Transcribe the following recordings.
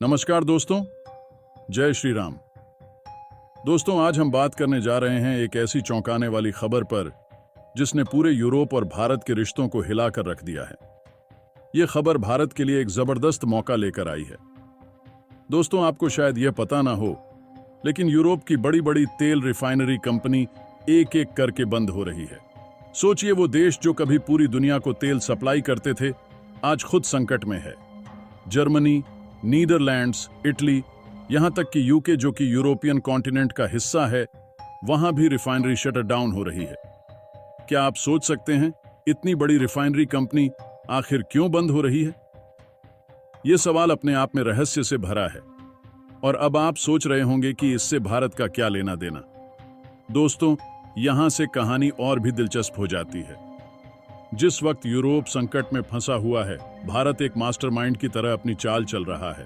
नमस्कार दोस्तों, जय श्री राम। दोस्तों, आज हम बात करने जा रहे हैं एक ऐसी चौंकाने वाली खबर पर जिसने पूरे यूरोप और भारत के रिश्तों को हिलाकर रख दिया है। यह खबर भारत के लिए एक जबरदस्त मौका लेकर आई है। दोस्तों, आपको शायद यह पता ना हो, लेकिन यूरोप की बड़ी बड़ी तेल रिफाइनरी कंपनी एक एक करके बंद हो रही है। सोचिए, वो देश जो कभी पूरी दुनिया को तेल सप्लाई करते थे, आज खुद संकट में है। जर्मनी, नीदरलैंड्स, इटली, यहां तक कि यूके जो कि यूरोपियन कॉन्टिनेंट का हिस्सा है, वहां भी रिफाइनरी शटर डाउन हो रही है। क्या आप सोच सकते हैं, इतनी बड़ी रिफाइनरी कंपनी आखिर क्यों बंद हो रही है? यह सवाल अपने आप में रहस्य से भरा है। और अब आप सोच रहे होंगे कि इससे भारत का क्या लेना देना। दोस्तों, यहां से कहानी और भी दिलचस्प हो जाती है। जिस वक्त यूरोप संकट में फंसा हुआ है, भारत एक मास्टरमाइंड की तरह अपनी चाल चल रहा है।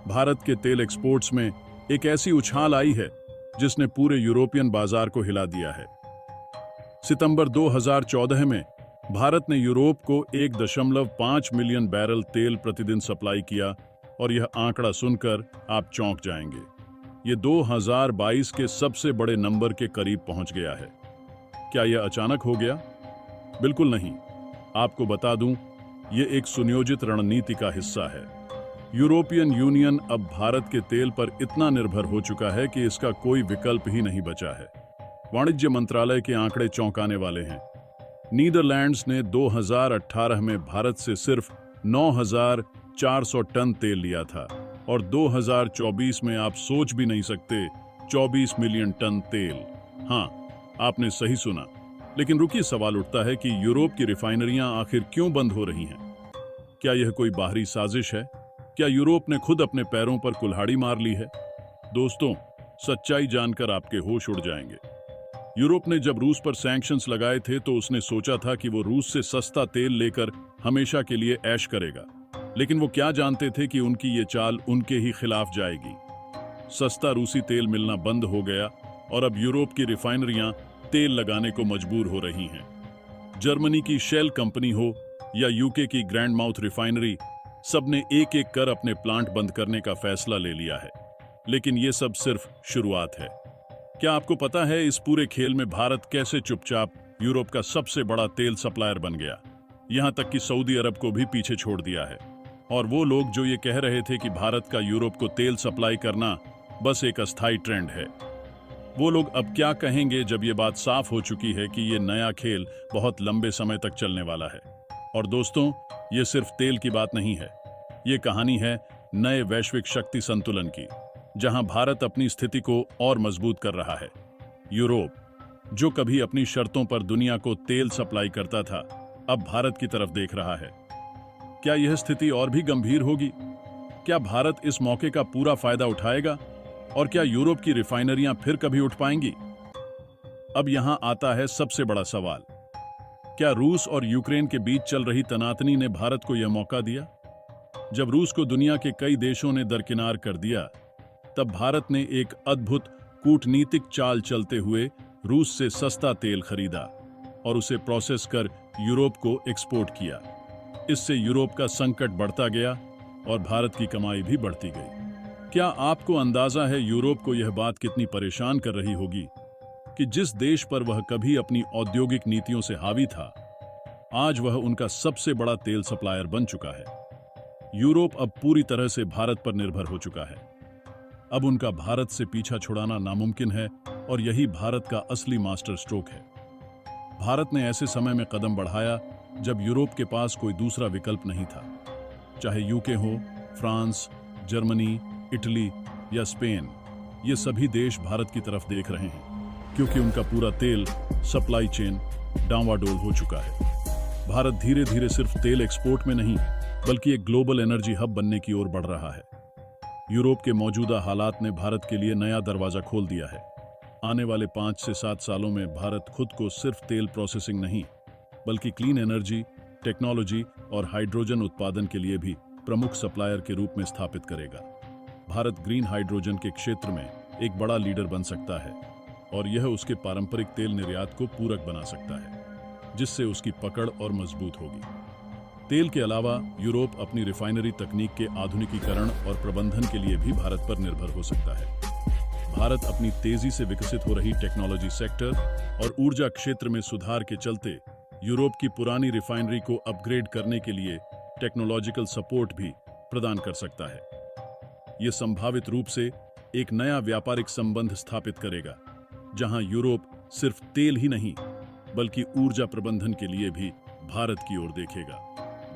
भारत के तेल एक्सपोर्ट्स में एक ऐसी उछाल आई है जिसने पूरे यूरोपियन बाजार को हिला दिया है। सितंबर 2014 में भारत ने यूरोप को 1.5 मिलियन बैरल तेल प्रतिदिन सप्लाई किया, और यह आंकड़ा सुनकर आप चौंक जाएंगे। यह 2022 के सबसे बड़े नंबर के करीब पहुंच गया है। क्या यह अचानक हो गया? बिल्कुल नहीं। आपको बता दूं, यह एक सुनियोजित रणनीति का हिस्सा है। यूरोपियन यूनियन अब भारत के तेल पर इतना निर्भर हो चुका है कि इसका कोई विकल्प ही नहीं बचा है। वाणिज्य मंत्रालय के आंकड़े चौंकाने वाले हैं। नीदरलैंड्स ने 2018 में भारत से सिर्फ 9,400 टन तेल लिया था, और 2024 में आप सोच भी नहीं सकते, 24 मिलियन टन तेल। हाँ, आपने सही सुना। लेकिन रुकिए, सवाल उठता है कि यूरोप की रिफाइनरियां आखिर क्यों बंद हो रही हैं? क्या यह कोई बाहरी साजिश है? क्या यूरोप ने खुद अपने पैरों पर कुल्हाड़ी मार ली है? दोस्तों, सच्चाई जानकर आपके होश उड़ जाएंगे। यूरोप ने जब रूस पर सैंक्शंस लगाए थे तो उसने सोचा था कि वो रूस से सस्ता तेल लेकर हमेशा के लिए ऐश करेगा। लेकिन वो क्या जानते थे कि उनकी ये चाल उनके ही खिलाफ जाएगी। सस्ता रूसी तेल मिलना बंद हो गया, और अब यूरोप की रिफाइनरियां तेल लगाने को मजबूर हो रही हैं। जर्मनी की शेल कंपनी हो या यूके की ग्रैंड माउथ रिफाइनरी, सबने एक एक कर अपने प्लांट बंद करने का फैसला ले लिया है। लेकिन यह सब सिर्फ शुरुआत है। क्या आपको पता है इस पूरे खेल में भारत कैसे चुपचाप यूरोप का सबसे बड़ा तेल सप्लायर बन गया? यहां तक कि सऊदी अरब को भी पीछे छोड़ दिया है। और वो लोग जो ये कह रहे थे कि भारत का यूरोप को तेल सप्लाई करना बस एक अस्थायी ट्रेंड है, वो लोग अब क्या कहेंगे जब ये बात साफ हो चुकी है कि ये नया खेल बहुत लंबे समय तक चलने वाला है। और दोस्तों, ये सिर्फ तेल की बात नहीं है। ये कहानी है नए वैश्विक शक्ति संतुलन की, जहां भारत अपनी स्थिति को और मजबूत कर रहा है। यूरोप, जो कभी अपनी शर्तों पर दुनिया को तेल सप्लाई करता था, अब भारत की तरफ देख रहा है। क्या यह स्थिति और भी गंभीर होगी? क्या भारत इस मौके का पूरा फायदा उठाएगा? और क्या यूरोप की रिफाइनरियां फिर कभी उठ पाएंगी? अब यहां आता है सबसे बड़ा सवाल। क्या रूस और यूक्रेन के बीच चल रही तनातनी ने भारत को यह मौका दिया? जब रूस को दुनिया के कई देशों ने दरकिनार कर दिया, तब भारत ने एक अद्भुत कूटनीतिक चाल चलते हुए रूस से सस्ता तेल खरीदा और उसे प्रोसेस कर यूरोप को एक्सपोर्ट किया। इससे यूरोप का संकट बढ़ता गया और भारत की कमाई भी बढ़ती गई। क्या आपको अंदाजा है यूरोप को यह बात कितनी परेशान कर रही होगी कि जिस देश पर वह कभी अपनी औद्योगिक नीतियों से हावी था, आज वह उनका सबसे बड़ा तेल सप्लायर बन चुका है। यूरोप अब पूरी तरह से भारत पर निर्भर हो चुका है। अब उनका भारत से पीछा छुड़ाना नामुमकिन है, और यही भारत का असली मास्टर स्ट्रोक है। भारत ने ऐसे समय में कदम बढ़ाया जब यूरोप के पास कोई दूसरा विकल्प नहीं था। चाहे यूके हो, फ्रांस, जर्मनी, इटली या स्पेन, ये सभी देश भारत की तरफ देख रहे हैं, क्योंकि उनका पूरा तेल सप्लाई चेन डांवाडोल हो चुका है। भारत धीरे धीरे सिर्फ तेल एक्सपोर्ट में नहीं, बल्कि एक ग्लोबल एनर्जी हब बनने की ओर बढ़ रहा है। यूरोप के मौजूदा हालात ने भारत के लिए नया दरवाजा खोल दिया है। आने वाले 5 से 7 सालों में भारत खुद को सिर्फ तेल प्रोसेसिंग नहीं, बल्कि क्लीन एनर्जी, टेक्नोलॉजी और हाइड्रोजन उत्पादन के लिए भी प्रमुख सप्लायर के रूप में स्थापित करेगा। भारत ग्रीन हाइड्रोजन के क्षेत्र में एक बड़ा लीडर बन सकता है, और यह उसके पारंपरिक तेल निर्यात को पूरक बना सकता है, जिससे उसकी पकड़ और मजबूत होगी। तेल के अलावा यूरोप अपनी रिफाइनरी तकनीक के आधुनिकीकरण और प्रबंधन के लिए भी भारत पर निर्भर हो सकता है। भारत अपनी तेजी से विकसित हो रही टेक्नोलॉजी सेक्टर और ऊर्जा क्षेत्र में सुधार के चलते यूरोप की पुरानी रिफाइनरी को अपग्रेड करने के लिए टेक्नोलॉजिकल सपोर्ट भी प्रदान कर सकता है। यह संभावित रूप से एक नया व्यापारिक संबंध स्थापित करेगा, जहां यूरोप सिर्फ तेल ही नहीं बल्कि ऊर्जा प्रबंधन के लिए भी भारत की ओर देखेगा।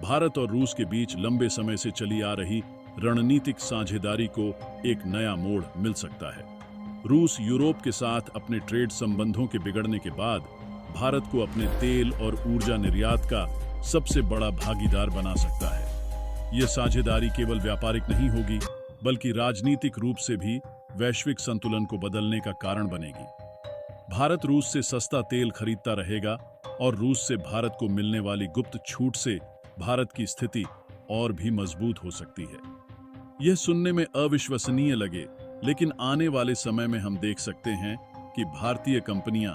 भारत और रूस के बीच लंबे समय से चली आ रही रणनीतिक साझेदारी को एक नया मोड़ मिल सकता है। रूस यूरोप के साथ अपने ट्रेड संबंधों के बिगड़ने के बाद भारत को अपने तेल और ऊर्जा निर्यात का सबसे बड़ा भागीदार बना सकता है। यह साझेदारी केवल व्यापारिक नहीं होगी बल्कि राजनीतिक रूप से भी वैश्विक संतुलन को बदलने का कारण बनेगी। भारत रूस से सस्ता तेल खरीदता रहेगा और रूस से भारत को मिलने वाली गुप्त छूट से भारत की स्थिति और भी मजबूत हो सकती है। यह सुनने में अविश्वसनीय लगे, लेकिन आने वाले समय में हम देख सकते हैं कि भारतीय कंपनियां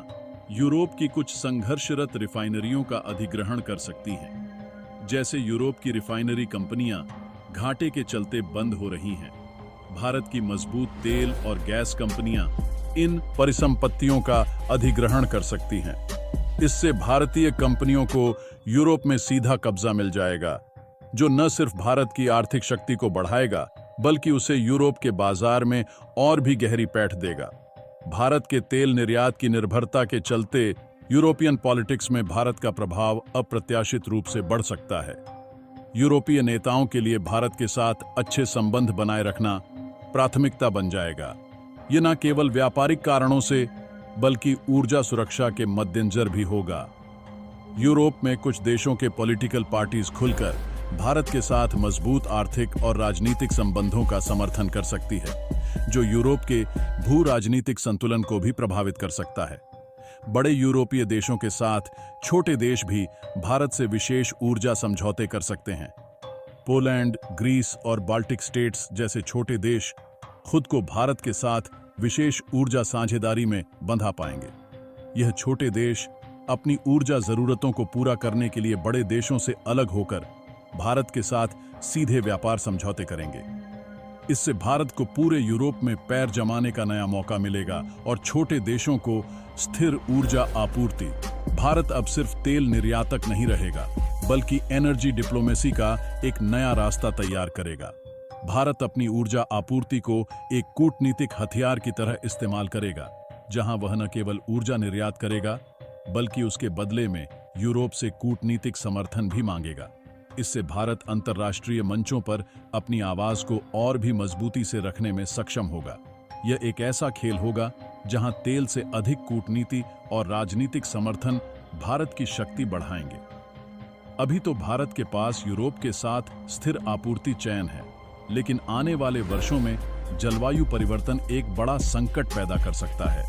यूरोप की कुछ संघर्षरत रिफाइनरियों का अधिग्रहण कर सकती हैं। जैसे यूरोप की रिफाइनरी कंपनियां घाटे के चलते बंद हो रही हैं, भारत की मजबूत तेल और गैस कंपनियां इन परिसंपत्तियों का अधिग्रहण कर सकती हैं। इससे भारतीय कंपनियों को यूरोप में सीधा कब्जा मिल जाएगा, जो न सिर्फ भारत की आर्थिक शक्ति को बढ़ाएगा बल्कि उसे यूरोप के बाजार में और भी गहरी पैठ देगा। भारत के तेल निर्यात की निर्भरता के चलते यूरोपियन पॉलिटिक्स में भारत का प्रभाव अप्रत्याशित रूप से बढ़ सकता है। यूरोपीय नेताओं के लिए भारत के साथ अच्छे संबंध बनाए रखना प्राथमिकता बन जाएगा। ये न केवल व्यापारिक कारणों से बल्कि ऊर्जा सुरक्षा के मद्देनजर भी होगा। यूरोप में कुछ देशों के पॉलिटिकल पार्टीज खुलकर भारत के साथ मजबूत आर्थिक और राजनीतिक संबंधों का समर्थन कर सकती है, जो यूरोप के भू राजनीतिक संतुलन को भी प्रभावित कर सकता है। बड़े यूरोपीय देशों के साथ छोटे देश भी भारत से विशेष ऊर्जा समझौते कर सकते हैं। पोलैंड, ग्रीस और बाल्टिक स्टेट्स जैसे छोटे देश खुद को भारत के साथ विशेष ऊर्जा साझेदारी में बंधा पाएंगे। यह छोटे देश अपनी ऊर्जा जरूरतों को पूरा करने के लिए बड़े देशों से अलग होकर भारत के साथ सीधे व्यापार समझौते करेंगे। इससे भारत को पूरे यूरोप में पैर जमाने का नया मौका मिलेगा और छोटे देशों को स्थिर ऊर्जा आपूर्ति। भारत अब सिर्फ तेल निर्यातक नहीं रहेगा बल्कि एनर्जी डिप्लोमेसी का एक नया रास्ता तैयार करेगा। भारत अपनी ऊर्जा आपूर्ति को एक कूटनीतिक हथियार की तरह इस्तेमाल करेगा, जहां वह न केवल ऊर्जा निर्यात करेगा बल्कि उसके बदले में यूरोप से कूटनीतिक समर्थन भी मांगेगा। इससे भारत अंतर्राष्ट्रीय मंचों पर अपनी आवाज को और भी मजबूती से रखने में सक्षम होगा। यह एक ऐसा खेल होगा जहां तेल से अधिक कूटनीति और राजनीतिक समर्थन भारत की शक्ति बढ़ाएंगे। अभी तो भारत के पास यूरोप के साथ स्थिर आपूर्ति चैन है, लेकिन आने वाले वर्षों में जलवायु परिवर्तन एक बड़ा संकट पैदा कर सकता है।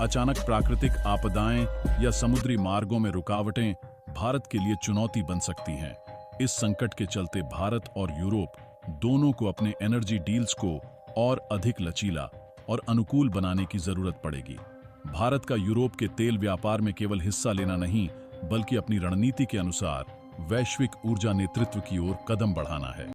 अचानक प्राकृतिक आपदाएं या समुद्री मार्गों में रुकावटें भारत के लिए चुनौती बन सकती हैं। इस संकट के चलते भारत और यूरोप दोनों को अपने एनर्जी डील्स को और अधिक लचीला और अनुकूल बनाने की जरूरत पड़ेगी। भारत का यूरोप के तेल व्यापार में केवल हिस्सा लेना नहीं बल्कि अपनी रणनीति के अनुसार वैश्विक ऊर्जा नेतृत्व की ओर कदम बढ़ाना है।